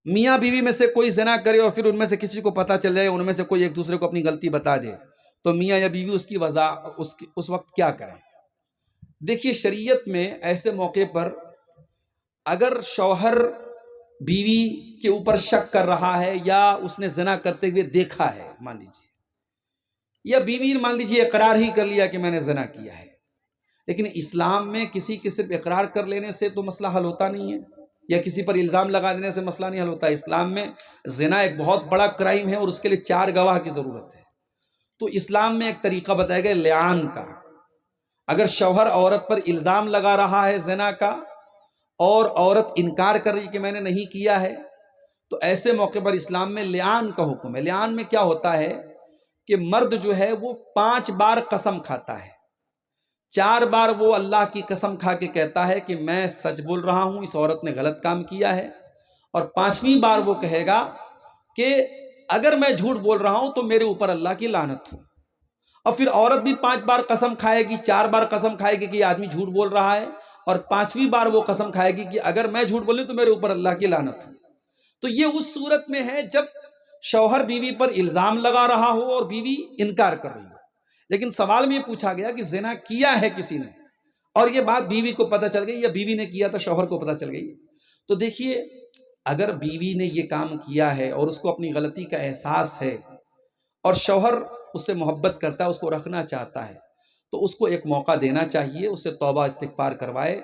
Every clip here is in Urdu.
میاں بیوی میں سے کوئی زنا کرے اور پھر ان میں سے کسی کو پتہ چل جائے، ان میں سے کوئی ایک دوسرے کو اپنی غلطی بتا دے، تو میاں یا بیوی اس کی اس وقت کیا کریں؟ دیکھیے شریعت میں ایسے موقع پر اگر شوہر بیوی کے اوپر شک کر رہا ہے یا اس نے زنا کرتے ہوئے دیکھا ہے مان لیجیے، یا بیوی مان لیجیے اقرار ہی کر لیا کہ میں نے زنا کیا ہے، لیکن اسلام میں کسی کے صرف اقرار کر لینے سے تو مسئلہ حل ہوتا نہیں ہے، یا کسی پر الزام لگا دینے سے مسئلہ نہیں حل ہوتا ہے۔ اسلام میں زنا ایک بہت بڑا کرائم ہے اور اس کے لیے 4 گواہ کی ضرورت ہے۔ تو اسلام میں ایک طریقہ بتایا گیا لعان کا۔ اگر شوہر عورت پر الزام لگا رہا ہے زنا کا اور عورت انکار کر رہی کہ میں نے نہیں کیا ہے، تو ایسے موقع پر اسلام میں لعان کا حکم ہے۔ لعان میں کیا ہوتا ہے کہ مرد جو ہے وہ 5 بار قسم کھاتا ہے، 4 بار وہ اللہ کی قسم کھا کے کہتا ہے کہ میں سچ بول رہا ہوں، اس عورت نے غلط کام کیا ہے، اور 5ویں بار وہ کہے گا کہ اگر میں جھوٹ بول رہا ہوں تو میرے اوپر اللہ کی لعنت ہو۔ اور پھر عورت بھی 5 بار قسم کھائے گی، 4 بار قسم کھائے گی کہ یہ آدمی جھوٹ بول رہا ہے، اور 5ویں بار وہ قسم کھائے گی کہ اگر میں جھوٹ بولوں تو میرے اوپر اللہ کی لعنت ہو۔ تو یہ اس صورت میں ہے جب شوہر بیوی پر الزام لگا رہا ہو اور بیوی انکار کر رہی ہو۔ لیکن سوال میں یہ پوچھا گیا کہ زنا کیا ہے کسی نے، اور یہ بات بیوی کو پتہ چل گئی یا بیوی نے کیا تھا شوہر کو پتہ چل گئی، تو دیکھیے اگر بیوی نے یہ کام کیا ہے اور اس کو اپنی غلطی کا احساس ہے اور شوہر اس سے محبت کرتا ہے، اس کو رکھنا چاہتا ہے، تو اس کو ایک موقع دینا چاہیے، اس سے توبہ استغفار کروائے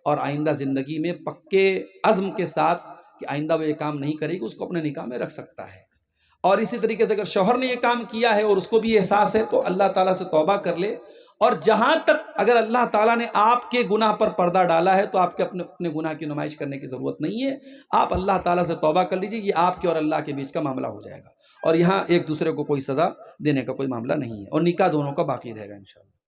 اور آئندہ زندگی میں پکے عزم کے ساتھ کہ آئندہ وہ یہ کام نہیں کرے گی، اس کو اپنے نکاح میں رکھ سکتا ہے۔ اور اسی طریقے سے اگر شوہر نے یہ کام کیا ہے اور اس کو بھی احساس ہے تو اللہ تعالیٰ سے توبہ کر لے، اور جہاں تک اگر اللہ تعالیٰ نے آپ کے گناہ پر پردہ ڈالا ہے تو آپ کے اپنے گناہ کی نمائش کرنے کی ضرورت نہیں ہے، آپ اللہ تعالیٰ سے توبہ کر لیجئے، یہ آپ کے اور اللہ کے بیچ کا معاملہ ہو جائے گا، اور یہاں ایک دوسرے کو کوئی سزا دینے کا کوئی معاملہ نہیں ہے، اور نکاح دونوں کا باقی رہے گا انشاءاللہ۔